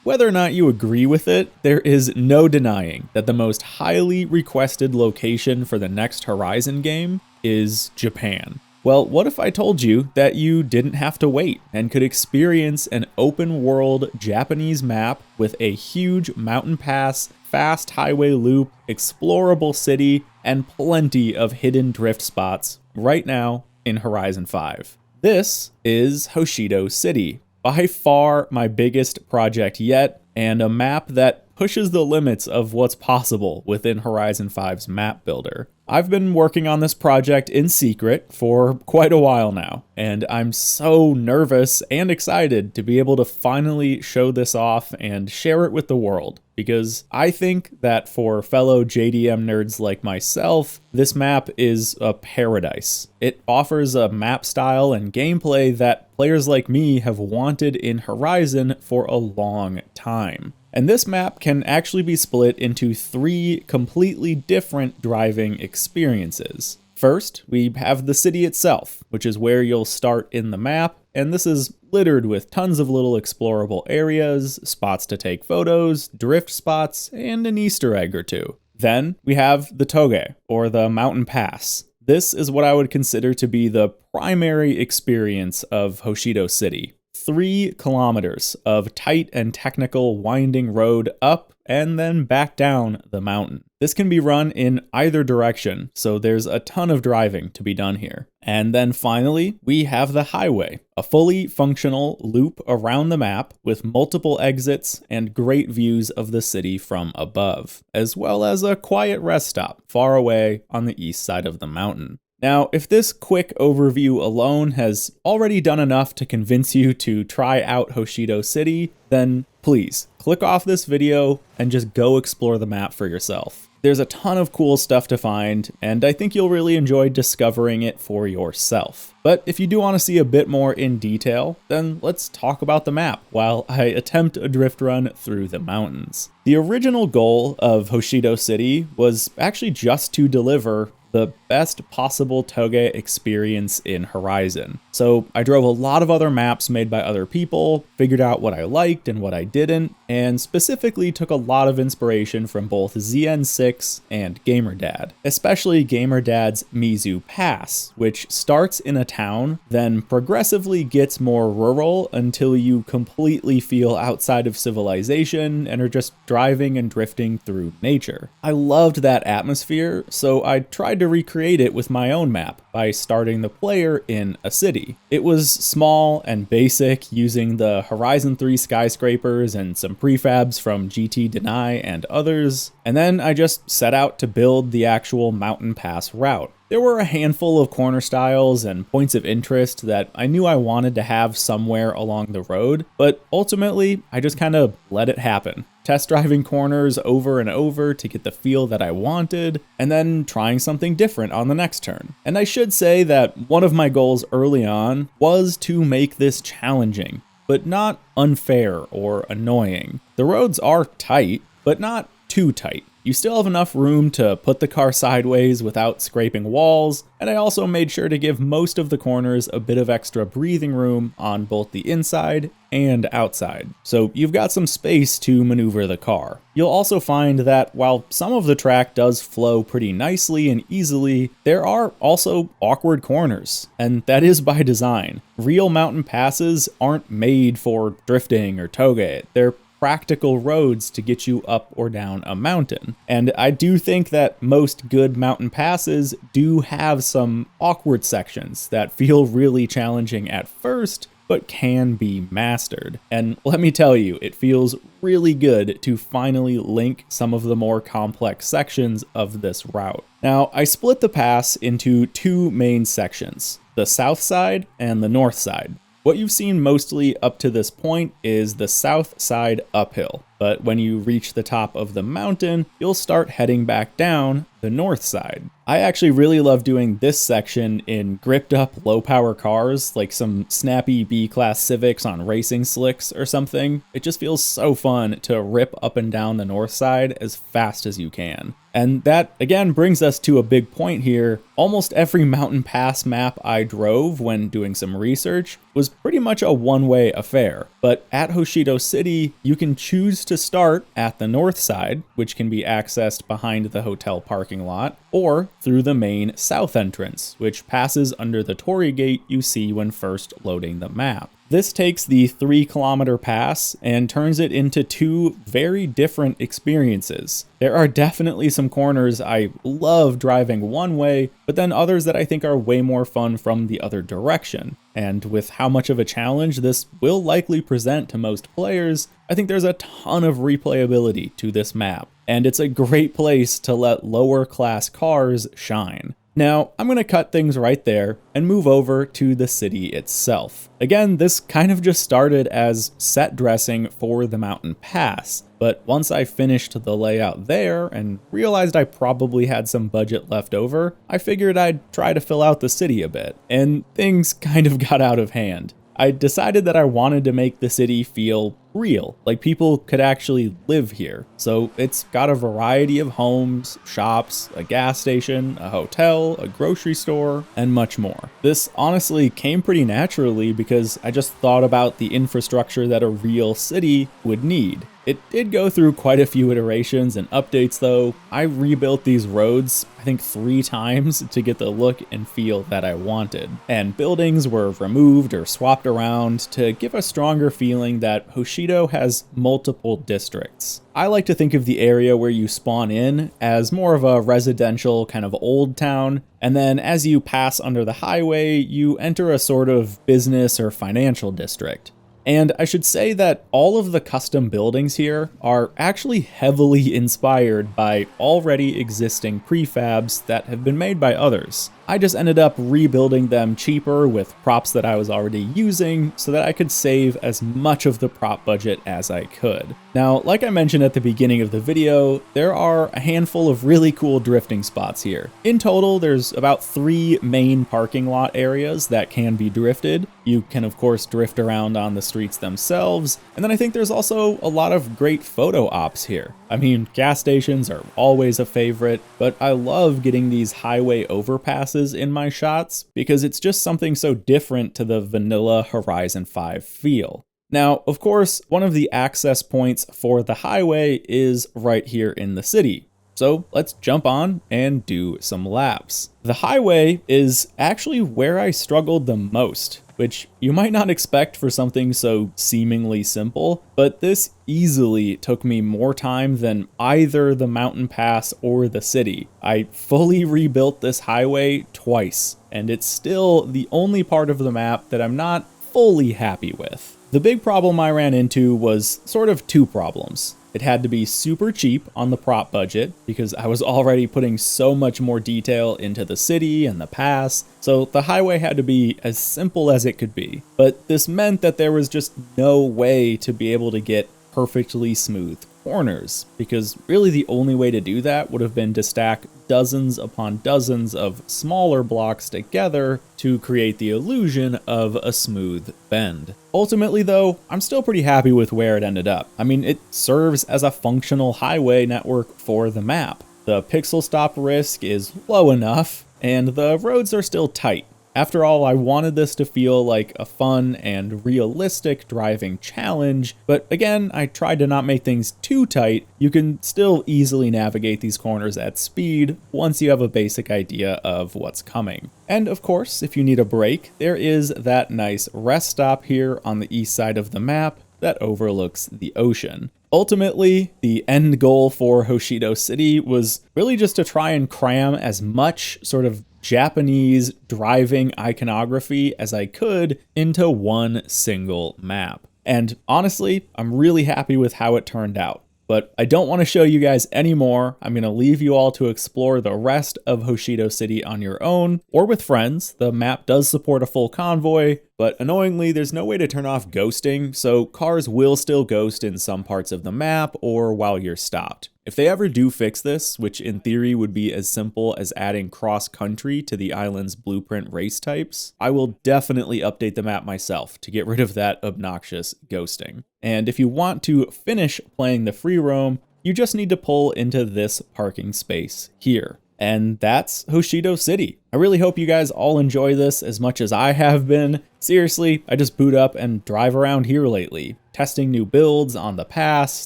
Whether or not you agree with it, there is no denying that the most highly requested location for the next Horizon game is Japan. Well, what if I told you that you didn't have to wait and could experience an open world Japanese map with a huge mountain pass, fast highway loop, explorable city, and plenty of hidden drift spots right now in Horizon 5? This is Hoshido City, by far my biggest project yet, and a map that pushes the limits of what's possible within Horizon 5's map builder. I've been working on this project in secret for quite a while now, and I'm so nervous and excited to be able to finally show this off and share it with the world, because I think that for fellow JDM nerds like myself, this map is a paradise. It offers a map style and gameplay that players like me have wanted in Horizon for a long time. And this map can actually be split into 3 completely different driving experiences. First, we have the city itself, which is where you'll start in the map, and this is littered with tons of little explorable areas, spots to take photos, drift spots, and an Easter egg or two. Then we have the Toge, or the mountain pass. This is what I would consider to be the primary experience of Hoshido City. 3 kilometers of tight and technical winding road up and then back down the mountain. This can be run in either direction, so there's a ton of driving to be done here. And then finally, we have the highway, a fully functional loop around the map with multiple exits and great views of the city from above, as well as a quiet rest stop far away on the east side of the mountain. Now, if this quick overview alone has already done enough to convince you to try out Hoshido City, then please click off this video and just go explore the map for yourself. There's a ton of cool stuff to find, and I think you'll really enjoy discovering it for yourself. But if you do want to see a bit more in detail, then let's talk about the map while I attempt a drift run through the mountains. The original goal of Hoshido City was actually just to deliver the best possible Toge experience in Horizon. So I drove a lot of other maps made by other people, figured out what I liked and what I didn't, and specifically took a lot of inspiration from both ZN6 and GamerDad, especially GamerDad's Mizu Pass, which starts in a town, then progressively gets more rural until you completely feel outside of civilization and are just driving and drifting through nature. I loved that atmosphere, so I tried to recreate it with my own map by starting the player in a city. It was small and basic, using the Horizon 3 skyscrapers and some prefabs from GT Deny and others, and then I just set out to build the actual mountain pass route. There were a handful of corner styles and points of interest that I knew I wanted to have somewhere along the road, but ultimately I just kind of let it happen. Test driving corners over and over to get the feel that I wanted, and then trying something different on the next turn. And I should say that one of my goals early on was to make this challenging, but not unfair or annoying. The roads are tight, but not too tight. You still have enough room to put the car sideways without scraping walls, and I also made sure to give most of the corners a bit of extra breathing room on both the inside and outside, so you've got some space to maneuver the car. You'll also find that while some of the track does flow pretty nicely and easily, there are also awkward corners, and that is by design. Real mountain passes aren't made for drifting or toge. They're practical roads to get you up or down a mountain. And I do think that most good mountain passes do have some awkward sections that feel really challenging at first, but can be mastered. And let me tell you, it feels really good to finally link some of the more complex sections of this route. Now, I split the pass into 2 main sections, the south side and the north side. What you've seen mostly up to this point is the south side uphill. but when you reach the top of the mountain, you'll start heading back down the north side. I actually really love doing this section in gripped up low power cars, like some snappy B-class Civics on racing slicks or something. It just feels so fun to rip up and down the north side as fast as you can. And that, again, brings us to a big point here. Almost every mountain pass map I drove when doing some research was pretty much a one-way affair. But at Hoshido City, you can choose to start at the north side, which can be accessed behind the hotel parking lot, or through the main south entrance, which passes under the torii gate you see when first loading the map. This takes the 3-kilometer pass and turns it into two very different experiences. There are definitely some corners I love driving one way, but then others that I think are way more fun from the other direction. And with how much of a challenge this will likely present to most players, I think there's a ton of replayability to this map, and it's a great place to let lower class cars shine. Now, I'm going to cut things right there and move over to the city itself. Again, this kind of just started as set dressing for the mountain pass, but once I finished the layout there and realized I probably had some budget left over, I figured I'd try to fill out the city a bit, and things kind of got out of hand. I decided that I wanted to make the city feel real, like people could actually live here. So it's got a variety of homes, shops, a gas station, a hotel, a grocery store, and much more. This honestly came pretty naturally because I just thought about the infrastructure that a real city would need. It did go through quite a few iterations and updates though. I rebuilt these roads, I think 3 times to get the look and feel that I wanted. And buildings were removed or swapped around to give a stronger feeling that Hoshido has multiple districts. I like to think of the area where you spawn in as more of a residential kind of old town, and then as you pass under the highway, you enter a sort of business or financial district. And I should say that all of the custom buildings here are actually heavily inspired by already existing prefabs that have been made by others. I just ended up rebuilding them cheaper with props that I was already using so that I could save as much of the prop budget as I could. Now, like I mentioned at the beginning of the video, there are a handful of really cool drifting spots here. In total, there's about 3 main parking lot areas that can be drifted. You can of course drift around on the streets themselves, and then I think there's also a lot of great photo ops here. I mean, gas stations are always a favorite, but I love getting these highway overpasses in my shots because it's just something so different to the vanilla Horizon 5 feel. Now, of course, one of the access points for the highway is right here in the city. So let's jump on and do some laps. The highway is actually where I struggled the most, which you might not expect for something so seemingly simple, but this easily took me more time than either the mountain pass or the city. I fully rebuilt this highway twice, and it's still the only part of the map that I'm not fully happy with. The big problem I ran into was sort of 2 problems. It had to be super cheap on the prop budget because I was already putting so much more detail into the city and the pass, so the highway had to be as simple as it could be. But this meant that there was just no way to be able to get perfectly smooth corners, because really the only way to do that would have been to stack dozens upon dozens of smaller blocks together to create the illusion of a smooth bend. Ultimately though, I'm still pretty happy with where it ended up. I mean, it serves as a functional highway network for the map. The pixel stop risk is low enough, and the roads are still tight. After all, I wanted this to feel like a fun and realistic driving challenge, but again, I tried to not make things too tight. You can still easily navigate these corners at speed once you have a basic idea of what's coming. And of course, if you need a break, there is that nice rest stop here on the east side of the map that overlooks the ocean. Ultimately, the end goal for Hoshido City was really just to try and cram as much sort of Japanese driving iconography as I could into one single map. And honestly, I'm really happy with how it turned out. But I don't want to show you guys any more. I'm going to leave you all to explore the rest of Hoshido City on your own or with friends. The map does support a full convoy, but annoyingly, there's no way to turn off ghosting, so cars will still ghost in some parts of the map or while you're stopped. If they ever do fix this, which in theory would be as simple as adding cross-country to the island's blueprint race types, I will definitely update the map myself to get rid of that obnoxious ghosting. And if you want to finish playing the free roam, you just need to pull into this parking space here. And that's Hoshido City. I really hope you guys all enjoy this as much as I have been. Seriously, I just boot up and drive around here lately, testing new builds on the pass,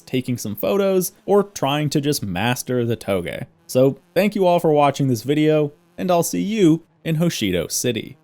taking some photos, or trying to just master the toge. So thank you all for watching this video, and I'll see you in Hoshido City.